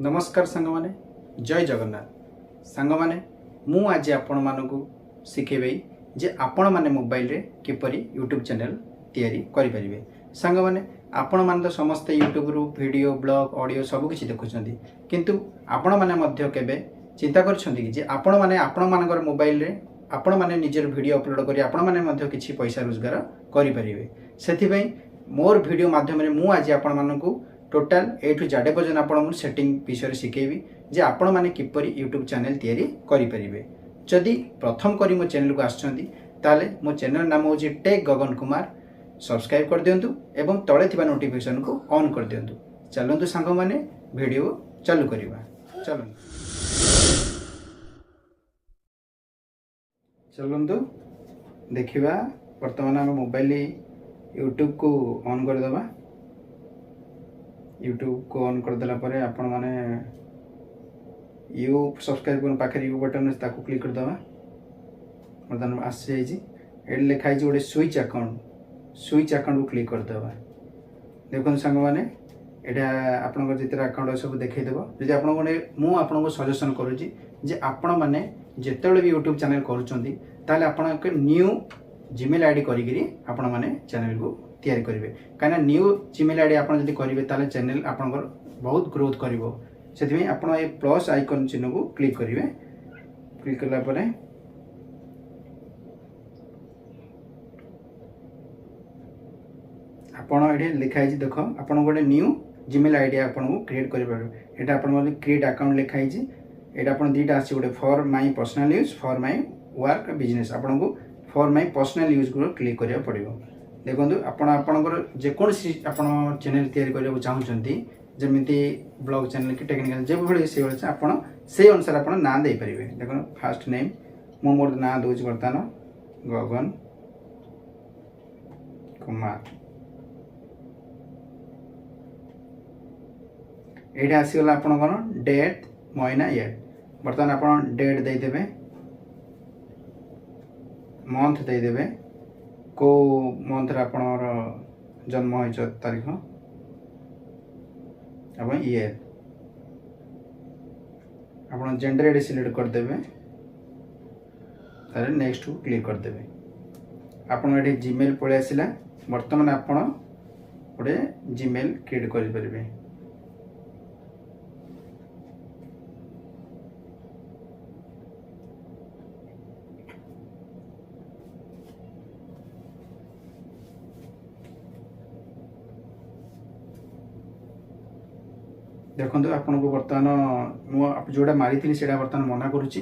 नमस्कार सांग माने जय जगन्नाथ सांग माने मु आज आपण मानकु शिखेबे जे आपण माने मोबाइल रे किपरि यूट्यूब चैनल तैयारी करि परिबे। सांग माने आपण मान तो समस्त यूट्यूब रु वीडियो ब्लॉग ऑडियो सब किछि देखुछंती किंतु आपण माने मध्य केबे चिंता करछंती कि जे आपण माने आपण मानकर मोबाइल रे आपण माने निजर वीडियो अपलोड करी आपण माने मध्य किछि पैसा रोजगार करि परिबे। सेथि पई मोर वीडियो माध्यम रे मु आज आपण मानकु टोटाल ए टू जेड पर्यंत आपण सेटिंग विषय शिखेबी जे आपण माने किपरि यूट्यूब चैनल तैयारी करि परिबे। जदि प्रथम करी मो चैनल को आछंती ताले मो चैनल नाम होची टेक गगन कुमार। सब्सक्राइब कर दियंतु एवं तळे थिबा नोटिफिकेशन को ऑन कर दियंतु। चलंतु सांग माने वीडियो चालू करिबा। चलंतु देखिबा वर्तमान हम मोबाइल यूट्यूब को ऑन कर दबा। यूट्यूब को ऑन कर देला परे आपण माने यू सब्सक्राइब करन पाखरे यू बटन है ताको क्लिक कर दबा। वर्तमान आस जाई छी एड लिखाई छी गोटे स्विच अकाउंट को क्लिक कर दबा। देखन संग माने एटा आपन जितरा अकाउंट सब देखै देबो। जदि आपन कोने मु आपन को सजेशन करू छी जे आपण माने जेतेबेले भी यूट्यूब चैनल करूचंती ताले आपण एक न्यू जीमेल आईडी करिगिरी आपण माने चैनल को तैयारी करेंगे कहीं न्यू जीमेल आईडी आप करेंगे ताले चैनल आपंकर बहुत ग्रोथ करिवो। सेथिमे आपण ए प्लस आइकन चिन्ह को क्लिक करेंगे। क्लिक करला परे आपण एठी लिखाई छी देखो आपण गोटे न्यू जीमेल आईडी आपण को क्रिएट करि परबे। एटा आपण मतलब क्रिएट अकाउंट लिखाई छी। एटा आपण दीटा आसी गोटे for my personal use for my work business आपण को फॉर माय पर्सनल यूज को क्लिक करिया पड़िबो। देखो आपणकर जेकोसी आपण चैनल तैयारी करने चाहूँगी जमीती ब्लॉग चैनल कि टेक्निकल जो भाई से भाई से अनुसार आप ना दे पारे। देखो फास्ट नेम मु मोर ना दूसरी बर्तमान गगन कुमार। ये आसीगला आप डेट महीना ईयर बर्तमान आप डेट देदेवे मंथ देदेवे को मंथ आप जन्म हो तारीख अब ईयर आप जेंडर एड सिलेक्ट करदेवे तारे नेक्स्ट को क्लिक करदेवे। आपन एठी जीमेल पळे आसिला वर्तमान आपण गोटे जीमेल क्रिएट करि परिबे। देखो आपन को बर्तमान जोड़ा मारी थी से बर्तमान मना करुच्ची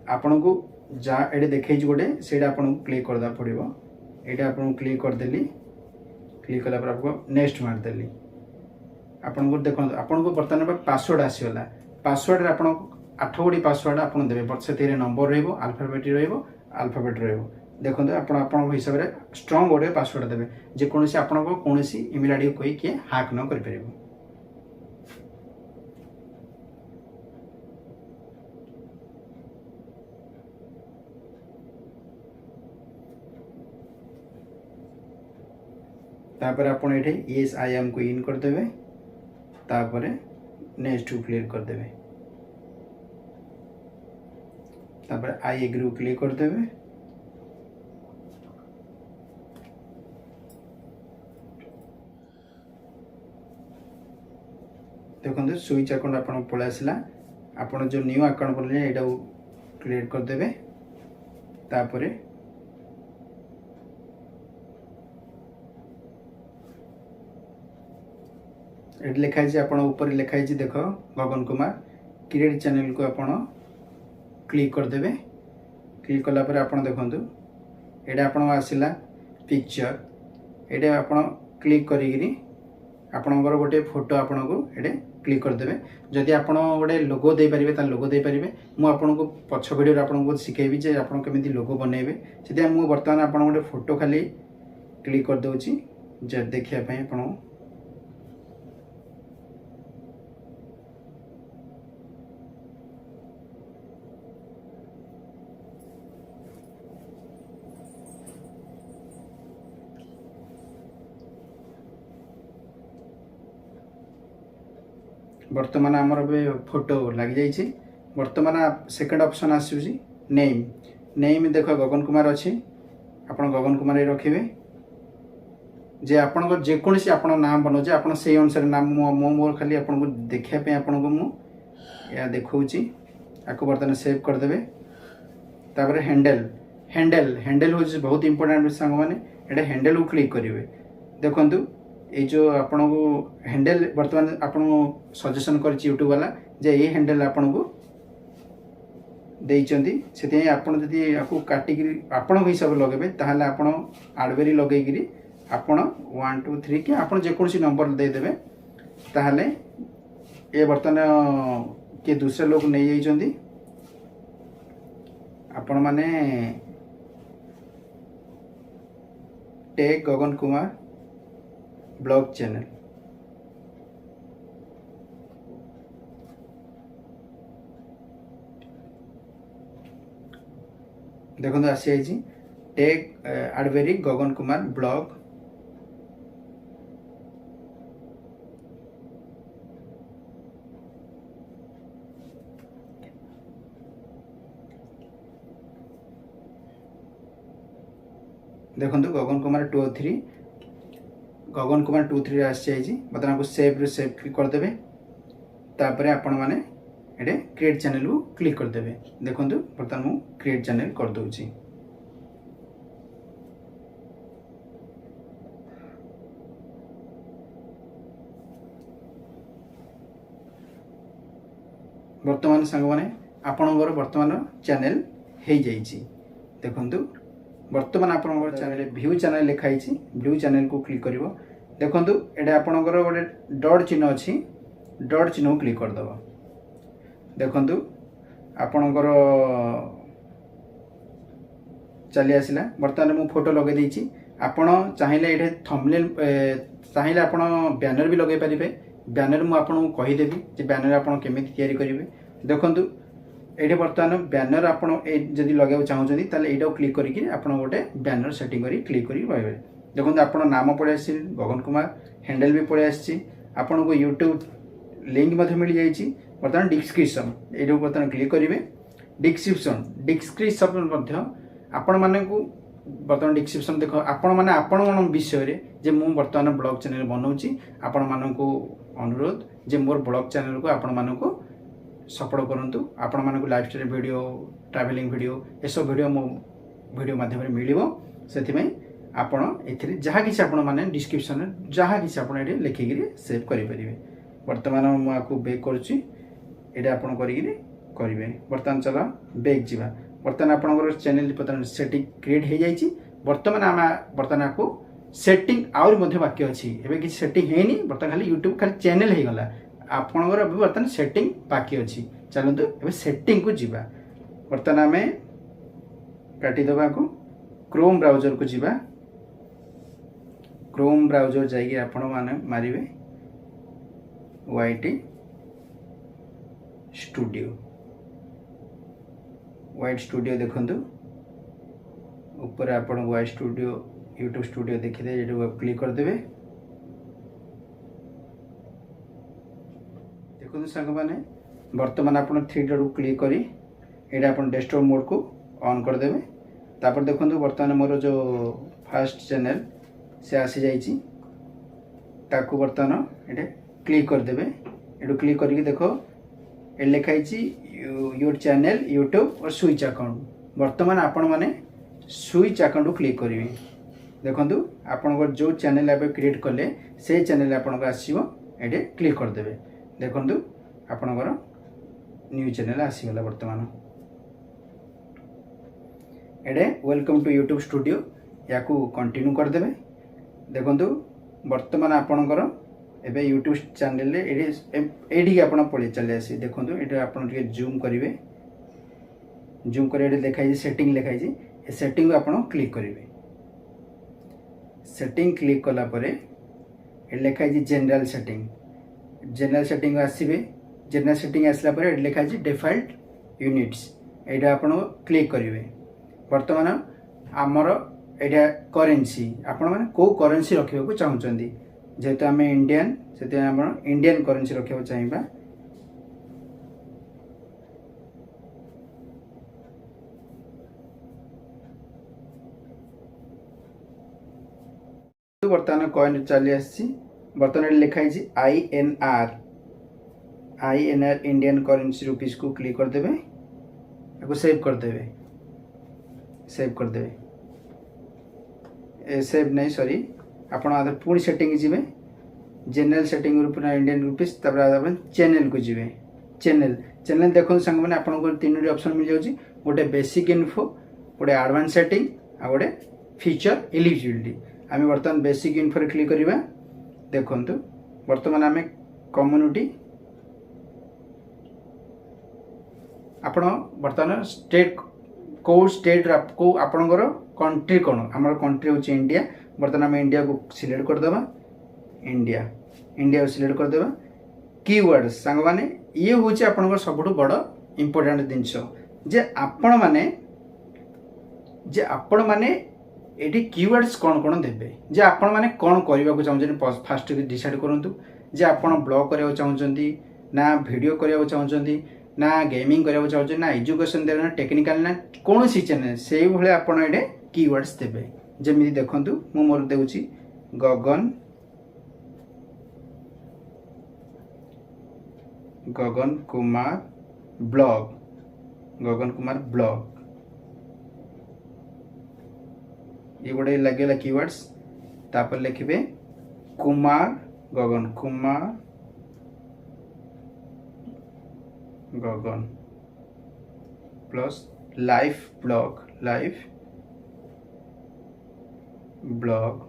आपन को जा एडे देखई गोटे से आपन को क्लिक करदा पड़ो। ये आपन को क्लिक करदेली क्लिक कला पर आपको नेक्स्ट मारदेली। आपन को देखो आपन को बर्तमान पासवर्ड आसीगला पासवर्ड आपन 8 गोटी पासवर्ड आपन देबे से नंबर रहइबो अल्फाबेट रहइबो। देखो आपन हिसाब से स्ट्रांग गोटे पासवर्ड देबे जे कोनोसी आपन को कोनोसी ईमेल आईडी कोई के हैक न कर परिबो। तापर आपण एठे यस आई एम को इन कर देबे तापर नेक्स्ट को क्लिक कर देबे तापर आई एग्री को क्लिक कर देबे। देखो स्विच अकाउंट आपण पळे आसिला आपण जो न्यू अकाउंट बोलले एटा क्रिएट कर देबे। तापर एट लिखाई आप ऊपर लिखाई देख गगन कुमार क्रिएट चैनल को आप क्लिक करदे। क्लिक कला पर आप देखु ये आसला पिक्चर ये आप क्लिक करी आपणकर गोटे फोटो आपन को ये क्लिक करदे। जदि आप गोटे लोगो दे पारे तो लोगो दे पारे मुझे आपन को पछ वीडियो आपको शिखेबी जे आप केमी लोगो बनइबे से मुझे बर्तमान आप गोटे फोटो खाली क्लिक कर दूची देखापी आप बर्तमान आमर फोटो लग जाइए। बर्तमान सेकेंड ऑप्शन आसूसी नेम। नेम देख गगन कुमार अच्छी आप गगन कुमार रखिए जे आपण जेकोसी आप नाम बनाऊे आप से अनुसार नाम मोर खाली आपको देखापी आपको मुझे देखा आपको बर्तमान सेव करदे। तापर हैंडल हैंडल हैंडल हूँ बहुत इंपोर्टेंट सांग मैंने ये हैंडल को क्लिक करेंगे। देखु ये जो आपन को हैंडल बर्तमान आपन सजेशन कर यूट्यूब वाला जे ये हैंडल आपन को देइचंदी से आपन जदि आपको काटिक आपण हिसाब लगे ताहले आपन आडबेरी लगेगिरी आपन 1 2 3 कि आपन जेकोसी नंबर देदेवे ताहले ये बर्तमान किए दूसरे लोग नहीं जाइचंदी आपण माने tech Gagan Kumar blog channel देखो आसी आई टेक आडबेरी गगन कुमार ब्लॉग देखो गगन कुमार 2 गगन कुमार 2 आसी बर्तमान आपको सेव क्लिक करदे। तापर आपण मैंने ये क्रिएट चैनल को क्लिक करदे। देखो बर्तमान मु क्रिएट चैनल कर दूची। बर्तमान सांग मैंने आपणकर बर्तमान चैनल हो जाइए। देखु बर्तमान आपन चैनल व्यू चैनल लिखाई व्यू चैनल को क्लिक कर देखु ये आपणकर गोटे डॉट चिन्ह अच्छी डॉट चिन्ह को क्लिक करदे। देखु आपणकर चली आसला बर्तमान मु फोटो लगे देछि। आपण चाहिए ये थंबनेल चाहिए आप बैनर भी लगे पारे। बैनर मुझे आपको कहीदेवी जे बैनर आपड़ केमी तैयारी करेंगे। देखु ये बर्तमान बैनर आपड़ जदि लगे चाहते ताले यहाँ क्लिक करके आप गोटे बैनर सेटिंग कर क्लिक कर देखो आप नाम पड़े आस गगन कुमार हैंडल भी पड़े आपन को यूट्यूब लिंक मिल जाइए। बर्तमान डिस्क्रिप्शन ये बर्तमान क्लिक करेंगे। डिस्क्रिप्शन आपण माने को बर्तमान डिस्क्रिप्शन देख आपण माने आपण विषय जे मु बर्तमान ब्लॉग चैनल बनाऊँगी आपण मानू अनुरोध जे मोर ब्लॉग चैनल को आपण मानू सपोर्ट करूँ। आपण मानू लाइफस्टाइल वीडियो ट्रैवलिंग वीडियो ये सब वीडियो मो वीडियो माध्यम मिलिबो से आपण एथिरे जहाँ किसी आपण माने डिस्क्रिप्शन जहाँ किसी आपण ये लिखिकी सेव करेंगे। बर्तमान मुझे बेक करुच्ची ये आपण करेंगे। बर्तमान चलो बेक जावा। बर्तमान आपंकर चैनल बर्तमान सेटिंग क्रिएट हो जाइए। बर्तमान आम बर्तमान आपको सेटिंग आउरी बाकी अच्छी एवं किसी सेटिंग है नहीं। बर्तमान खाली यूट्यूब खाली चैनल हो गला आपंकर बर्तमान सेटिंग बाकी अच्छी। चलते एवं सेटिंग को जीवा। बर्तमान आम काटिदेवा को क्रोम ब्राउजर को जीवा। क्रोम ब्राउजर जाइए आपण माने मारिबे YT स्टूडियो। वाइट स्टूडियो देखंतु ऊपर आपण वाइट स्टूडियो यूट्यूब स्टूडियो देखिए ये क्लिक कर देबे। देखो सांग माने बर्तमान आपण 3 डॉट को क्लिक करी एटा आपण डेस्कटॉप मोड को ऑन कर देबे। तापर देखंतु बर्तमान मोर जो फर्स्ट चैनल से आसी जाइए ताकू बर्तमान ये क्लिक कर देबे। ये क्लिक करके देखो ये लिखाई योर चैनल यूट्यूब और स्विच अकाउंट। बर्तमान आपण माने स्विच अकाउंट को क्लिक करेंगे। देखो आपण जो चैनल आप क्रिएट कले से चैनल आपण आसो ये क्लिक करदे। देखो आपणकर न्यू चैनल आसीगला। बर्तमान ये वेलकम टू यूट्यूब स्टूडियो या कंटिन्यू करदे। देखो बर्तमान आपणकर एबे यूट्यूब चैनल ये आप पड़े चले आसी। देखो ये आप जूम करेंगे। जूम कर लिखाई सेटिंग लिखाई सेटिंग आप क्लिक करेंगे। सेटिंग क्लिक कलापर ये लिखाई जनरल सेटिंग। जनरल सेटिंग आसवे। जनरल सेटिंग आसला ये लिखाई डिफॉल्ट यूनिट्स यहाँ आप क्लिक करेंगे। बर्तमान आमर यहाँ करेन्सी आपण मैंने कौ करेन्सी रखा चाहते जेहेतु आम इंडियन से इंडियन करेन्सी रखा चाहिए। बर्तमान कॉइन चली आसी बर्तमान लिखाई INR इंडियन करेन्सी रुपीज को क्लिक करदे सेव करदे सेव नहीं सॉरी आप पुणी सेटिंग जी general setting Indian rupees channel को जी चैनल देखो सांग मैंने आपको तीन ऑप्शन मिल जाऊँगी गोटे बेसिक इन्फो गोटे एडवांस सेटिंग आ गोटे फीचर एलिजिबिलिटी। आम बर्तमान बेसिक इन्फो रे क्लिक करवा देखु बर्तमान आम कम्युनिटी आपण बर्तमान स्टेट कौ स्टेट को आपणकर कंट्री कौन आम कंट्री हूँ इंडिया बर्तमान आम इंडिया को सिलेक्ट करदे इंडिया को सिलेक्ट करदे कीवर्ड सांग माने ये हूँ आपणकर सबुठ बड़ इम्पोर्टेंट जिनस जे आपण माने एटी कीवर्ड्स कौन कौन देबे जे आपण माने कौन करने को चाहते फास्ट डिसाइड करूँ जे आपण ब्लॉग करने चाहते ना वीडियो करने चाहते ना गेमिंग करने चाहते ना एजुकेशन दे ना टेक्निकल ना कौन सी चैनल से भाई आपड़ ये कीवर्ड्स देबे जमी देखूँ मु मोर देउची गगन कुमार ब्लॉग ये गोटे लगे कीवर्ड्स तापर लिखे Gagan plus life blog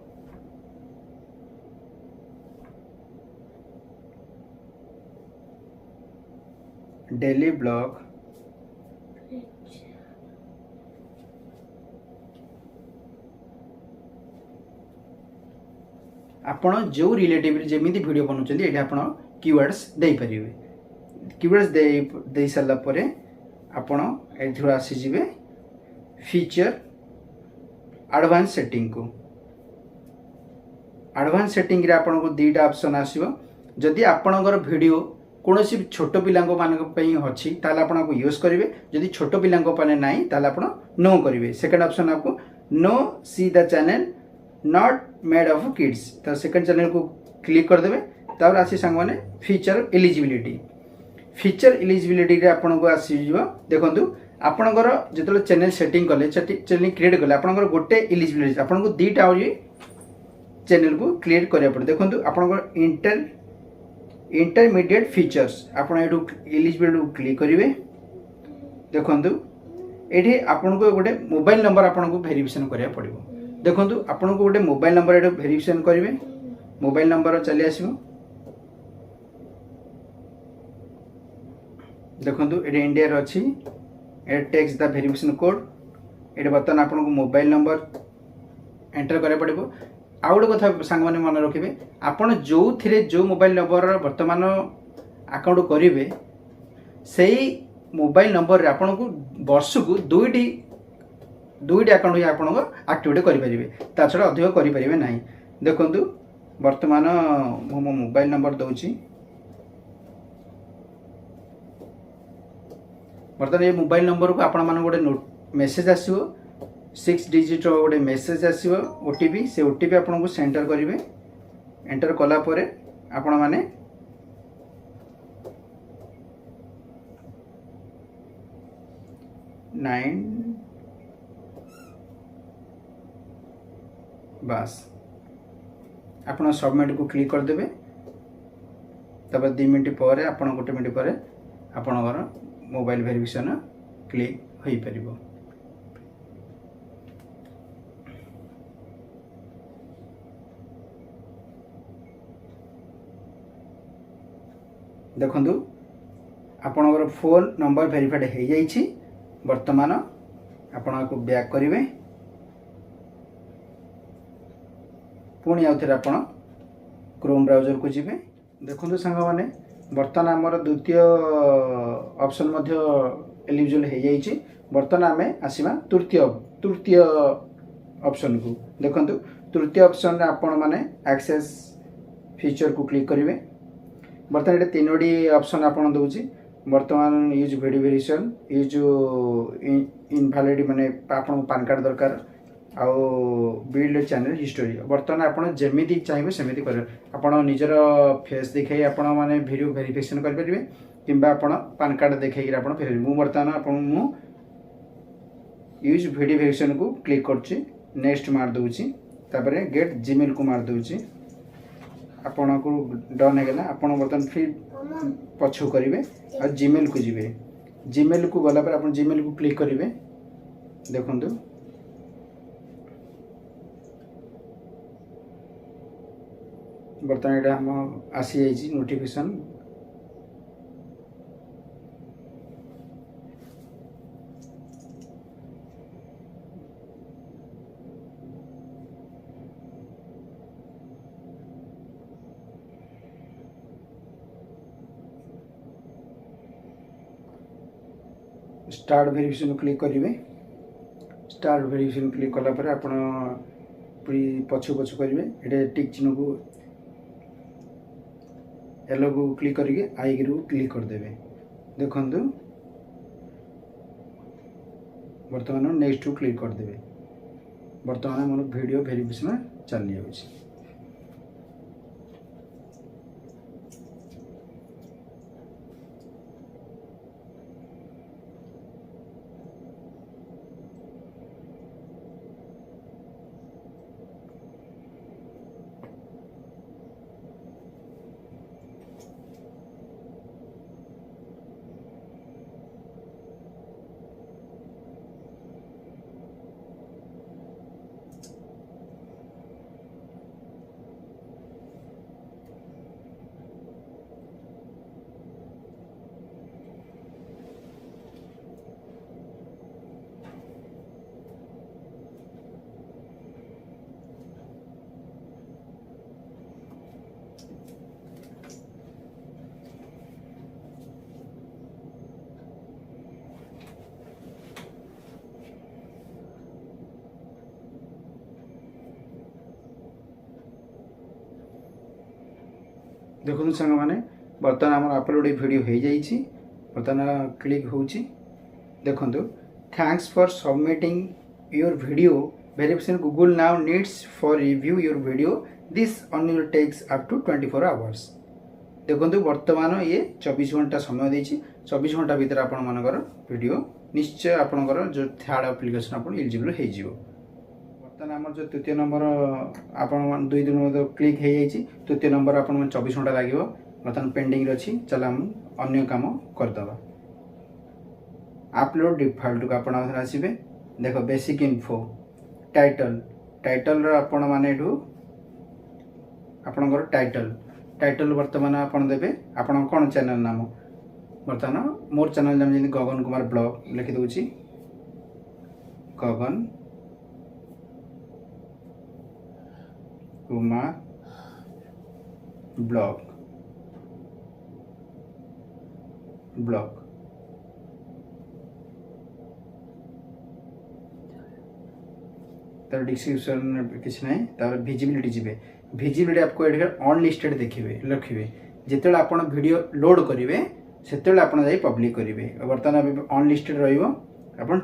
daily blog आपण जो रिलेटिव जमी वीडियो बनाऊँ ये आप कीवर्ड्स दे पारे कीवर्ड्स दे सारा पर आपण एथुर आसीजे फीचर एडवांस सेटिंग को एडवांस सेटिंग रे आपण को दीटा ऑप्शन आसीबो जदि आपणकर वीडियो कौन सी छोट पिला अच्छी ताल आप यूज करेंगे जदि छोट पिला नहीं ताल आप नो करेंगे सेकंड ऑप्शन आपको no see the channel not made of kids तो सेकंड चैनल को क्लिक करदे तापर आसी सांग माने फीचर एलिजिबिलिटी रे आपन को आसी जिवो देखंतु आपनकर जेतले चैनल सेटिंग कले चैनल क्रिएट कले आपनकर गोटे एलिजिबिलिटी आपन को दीटा चैनल को क्रिएट करिया पड़े देखंतु आपनकर इंटरमीडिएट फीचर्स आप एलिजिबिलिटी क्लिक करेंगे देखु ये आपन को गोटे मोबाइल नंबर आपन को वेरिफिकेशन करा पड़ो देखु आपन को गोटे मोबाइल नंबर ये वेरिफिकेशन करेंगे मोबाइल नंबर चली आसो देखु ये इंडिया अच्छी टेक्स द वेरिफिकेशन कोड ये बर्तमान आपन को मोबाइल नंबर एंटर करा पड़ो आउ गोटे कथा सांग मैंने मन रखिए आपड़ जो थे जो मोबाइल नंबर बर्तमान अकाउंट करेंगे से मोबाइल नंबर आपन को वर्ष को दुईटी अकाउंट ही आप आक्टिवेट करेंगे ता छड़ा अधिक करेंगे ना देखु बर्तमान मो मोबाइल नंबर दूसरी बर्तमान ये मोबाइल नंबर को आपण मान गोटे मेसेज आसो 6 डिजिट गोटे मेसेज आसो ओटीपी से ओटीपी आपन को सेंटर करेंगे एंटर कला परे आपण माने नाइन बस आपण सबमिट को क्लिक कर देबे तब 2 मिनट पर आपण 1 मिनट पर आपणकर मोबाइल वेरिफिकेशन क्लिक हो पारिबो देखु आपणकर फोन नंबर वेरीफाइड हो जाइए बर्तमान आपण को बैक करेंगे पुणी आउ थे आप क्रोम ब्राउजर को जी देखु सांग मैंने बर्तमान आमर द्वितीय ऑप्शन एलिजिबल हो जाइए बर्तमान आम आसवा तृतीय ऑप्शन को देखु तृतीय ऑप्शन आपण माने एक्सेस फीचर को क्लिक करेंगे। बर्तमान ये तीनोटी ऑप्शन आपन दूची। बर्तमान use video variation, use invalid माने आपन पैन कार्ड दरकार, आउ बिल्ड चैनल हिस्टोरी। बर्तमान आपन जेमिति चाहिए सेमिति कर आपन निजर फेस दिखाई आपन माने वीडियो वेरिफिकेशन कर परिबे, किंबा आपन पैन कार्ड देखाई आपन फेर मु बर्तमान आपन मु यूज वीडियो वेरिफिकेशन को क्लिक करछि, नेक्स्ट मार दूची, तापरे गेट जीमेल को मार दूची। आपन को डन हेगला। आपन बर्तमान फिर पछो करिवे और जीमेल को जिवे। जीमेल को गला पर आपन जीमेल को क्लिक करिवे। देखंतु बर्तमान ये हम आसी जाइए नोटिफिकेशन। स्टार्ट वेरिफिकेशन क्लिक करेंगे। स्टार्ट वेरिफिकेशन क्लिक कला पर आप पछु पछु करेंगे। ये टिक चिन्ह को एलो को क्लिक करके आई को क्लिक करदे। देखु बर्तमान नेक्स्ट को क्लिक करदे। बर्तमान मोर वीडियो वेरिफिकेशन चली जाऊँगी। देखो सांग मैंने बर्तमान आम अपलोड वीडियो हो जाइए। बर्तमान क्लिक हो देखो thanks for submitting your video verification Google now needs for review your video this only takes up to 24 hours. देखो बर्तमान ये 24 घंटा समय देछि। 24 घंटा भीतर आपण मानकर वीडियो निश्चय आपणकर जो थर्ड एप्लिकेशन आप एलिजिबल हो। बर्तमान आम जो तृतीय नंबर आपण 2 दिन क्लिक हो जाइए। तृतीय नंबर आप 24 घंटा लगे। बर्तमान पेंडिंग अच्छी। चल आम अन्य काम करदे। अपलोड डिफॉल्ट को आप आसवे। देख बेसिक इन्फो टाइटल टाइटल आपण माने आपणकर टाइटल बर्तमान आपन देबे। आपण कौन चैनल नाम बर्तमान मोर चैनल नाम जमी गगन कुमार ब्लॉग लिखि दूची। गगन कुमार ब्लॉग तार डिस्क्रिप्शन किसी ना तार विजिबिलिटी जी। विजिबिलिटी आपको ये अनलिस्टेड देखिए लिखे। जिते आप वीडियो लोड करेंगे से आप पब्लिक करेंगे। बर्तमान अनलिस्टेड रहा।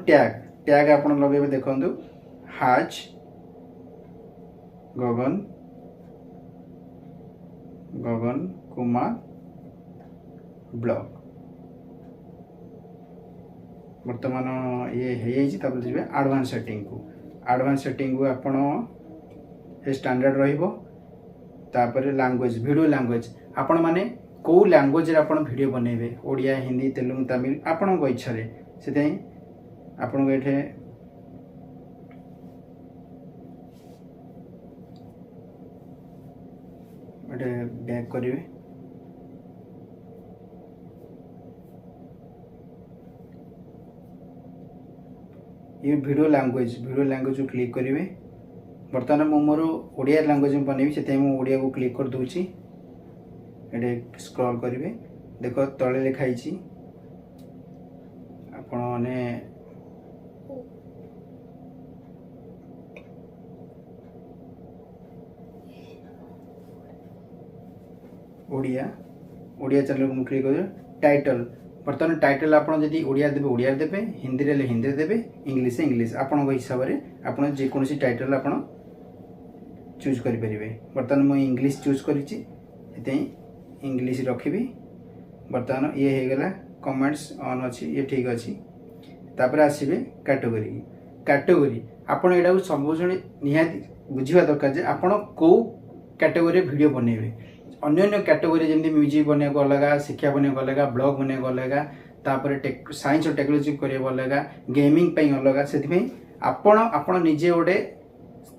टैग टैग आप लगे देखु हाज गगन कुमार ब्लॉग। बर्तमान ये हो जी एडवांस सेटिंग को। एडवांस सेटिंग को आपण स्टैंडर्ड रहिबो। तापर लैंग्वेज वीडियो लैंग्वेज आपण माने को लैंग्वेज रे आपण वीडियो बनेबे ओडिया हिंदी तेलुगु तमिल आपण को इच्छा रे से आपण को एठे बैक करेंगे। ये वीडियो लैंग्वेज को क्लिक करेंगे। बर्तमान मु मोर ओडिया लैंग्वेज में बनैबी से ओडिया को क्लिक कर दूची। ये स्क्रॉल करेंगे। देख तले लिखाई आपण माने ओडिया ओडिया चैनल को क्लिक कर टाइटल बर्तमान टाइटल आप ओडिया देवे ओडिया देवे हिंदी रे हिंदी देवे इंग्लिश इंग्लिश आपण हिसाब से आप जेकोसी टाइटल आप चूज करेंगे। बर्तमान मुझे इंग्लिश चूज करी इंग्लिश रखी। बर्तमान ये होगला कमेंट्स ऑन अच्छी ये ठीक अच्छी तापर आसवे कैटेगरी कैटेगरी आपड़ यहाँ सब निहाती बुझा दरकार जे आपड़ कौ कैटेगरी वीडियो बनइबे अन्य कैटेगरी जमी म्यूजिक बनवाक अलग शिक्षा बनवाक अलग ब्लॉग बनवाक अलग साइंस और टेक्नोलोजी करने अलग गेमिंग अलग से आपण निजे गोटे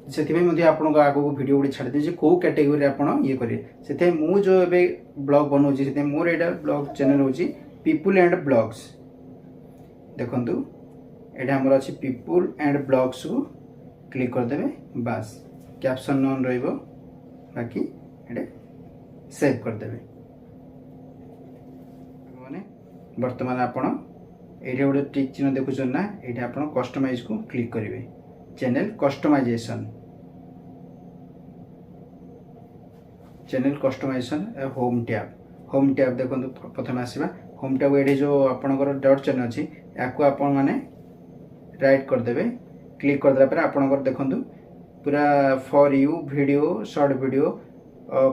से आपको आगो वीडियो गोटे छाड़ी दे कौ कैटेगरी आप ये करेंगे से मुझे जो ए ब्लॉग बनाऊँगी मोर यहाँ ब्लॉग चैनल हूँ पीपुल एंड ब्लॉग्स देखु यहाँ आमर अच्छी पीपुल एंड ब्लॉग्स को क्लिक करदे बास कैप्शन ऑन रहिबो बाकी ये सेव करदे माने वर्तमान आपण ये गोटे टिक चिन्ह देखुन ना ये आप कस्टमाइज को क्लिक करेंगे चैनल कस्टमाइजेशन होम टैब देखो प्रथम आसवा होम टैब ये जो आपंकर डॉट चिन्ह अच्छी या आपण मैंने राइट करदे क्लिक करदेला आपंकर देखु पूरा for you video short video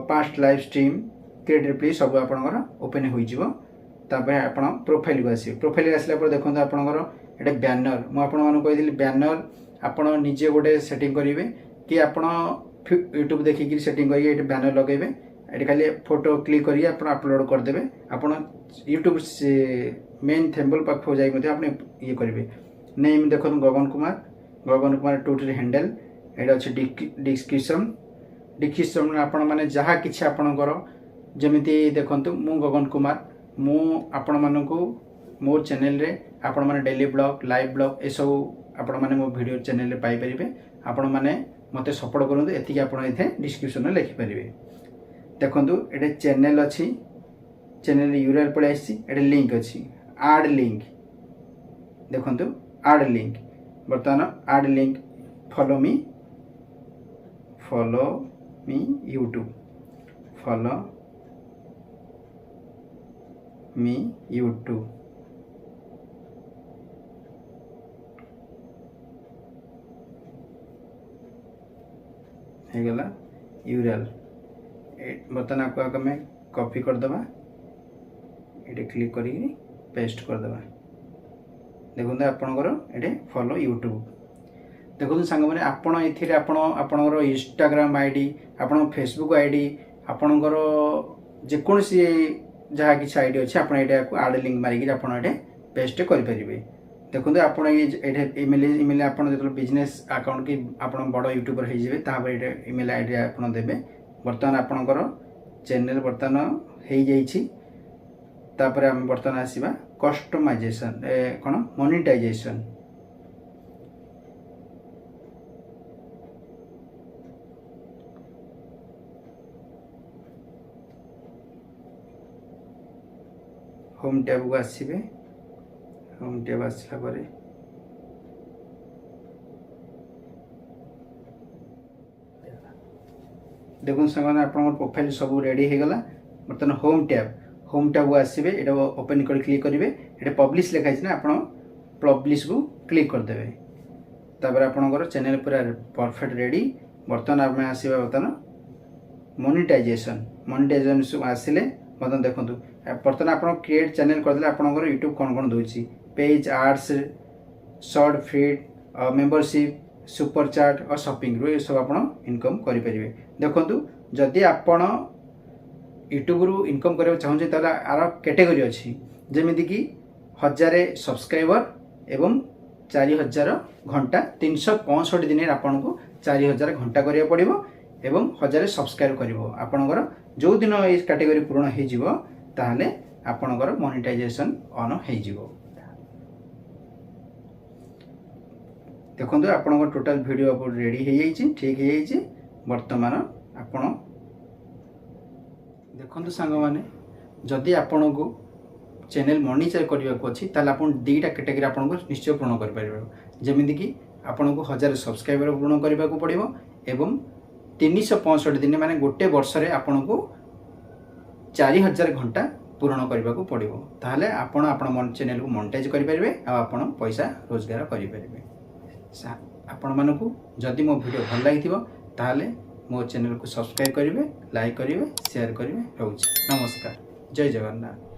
past live stream create replay सब आपंकर ओपन होपर आप प्रोफाइल को आसवे प्रोफाइल आसला देखो आपंकर ये बैनर मुझे बैनर आपण निजे गोटे सेटिंग करेंगे कि आपण यूट्यूब देखिक सेटिंग करेंगे बैनर लगेबे ये खाली फोटो क्लिक करिए आप अपलोड करदे आप यूट्यूब से मेन थेम्बल पाख जाए आप ये करेंगे नेम देखो गगन कुमार टूटर हैंडल ये अच्छे डिस्क्रिप्शन आपण मैंने जहाँ कि आपणकर जमीती देखु मु गगन कुमार मु आपण मानू मोर चैनल रे आपण मैंने डेली ब्लॉग लाइव ब्लॉग ये सब आपण मैंने मो वीडियो चैनल रे पाई परिबे आपण मैंने मते सपोर्ट करंतु एतिक आपण इथे डिस्क्रिप्शन में लिखि परिबे देखंतु एटे चैनल अच्छी चैनल यूआरएल पळे आसी एटे लिंक अच्छी ऐड लिंक देखंतु ऐड लिंक बर्तमान add link follow me YouTube follow me YouTube गला यूआरएल बर्तमान आपको आम कॉपी करदे ये क्लिक कर पेस्ट करदे देखते आपणकर ये फॉलो यूट्यूब देखो सांग मैंने आपण ये आपणकर इंस्टाग्राम आईडी आप फेसबुक आईडी आपणकर जेकोसी जहाँ कि आईडी अच्छे आप आड लिंक मारिक आप पेस्ट करेंगे देखो आप इमेल आप जो बिजनेस अकाउंट कि आप बड़ यूट्यूबर हो इमेल आईडी आप देवे बर्तमान आपणकर चैनल बर्तमान हो जापर आम बर्तमान आसवा कस्टमाइजेशन कौन मोनेटाइजेशन होम टैब को आसवे होम टैब आसला परे देखो सामान आप प्रोफाइल सब रेडी हो गला बर्तमान होम टैब को आसवे ये ओपन कर क्लिक करेंगे ये पब्लिश लिखाई ना आप पब्लिश को क्लिक करदे तापर आपणकर चैनल पूरा परफेक्ट रेडी बर्तमान आम आसवा बर्तमान मोनेटाइजेशन आसिले बर्तमान देखो बर्तमान आप क्रिएट चैनल करदे आपणकर यूट्यूब कौन कौन दूसरी page arts short feed membership super chat और शॉपिंग रू ये सब आप इनकम करेंगे देखु जदि आपण यूट्यूब रु इनकम करने चाहूँ तो आर कैटेगरी अच्छी जमीती कि 1000 सब्सक्राइबर एवं 4000 घंटा 365 दिन आपन को 4000 घंटा करिया पड़िबो एवं 1000 सब्सक्राइब करिवो आपनकर जो दिन ये कैटेगरी पूर्ण हो जिवो ताहले आपनकर मोनेटाइजेशन ऑन हो जिवो देखो आपन टोटाल वीडियो रेडी हो जाइए ठीक हो जाइए वर्तमान आपण देखो सांग मैंने जदि आपण को चैनल मोनेटाइज करने को अच्छी ताल आप दुईटा कैटेगरी आपन को निश्चय पूर्ण कर जमीती कि आपन को 1000 सब्सक्राइबर पूर्ण करने को पड़ो एवं 365 दिन माने गोटे वर्ष रे आपन को 4000 घंटा पूरण करने को पड़ो ताहले आपण आपण चैनल को मोनेटाइज करेंगे आपण पैसा रोजगार करेंगे। आपण मानू जदि मो वीडियो भल लगी ताहले मो चैनल को सब्सक्राइब करेंगे, लाइक करेंगे, शेयर करेंगे। रोच नमस्कार, जय जगन्नाथ।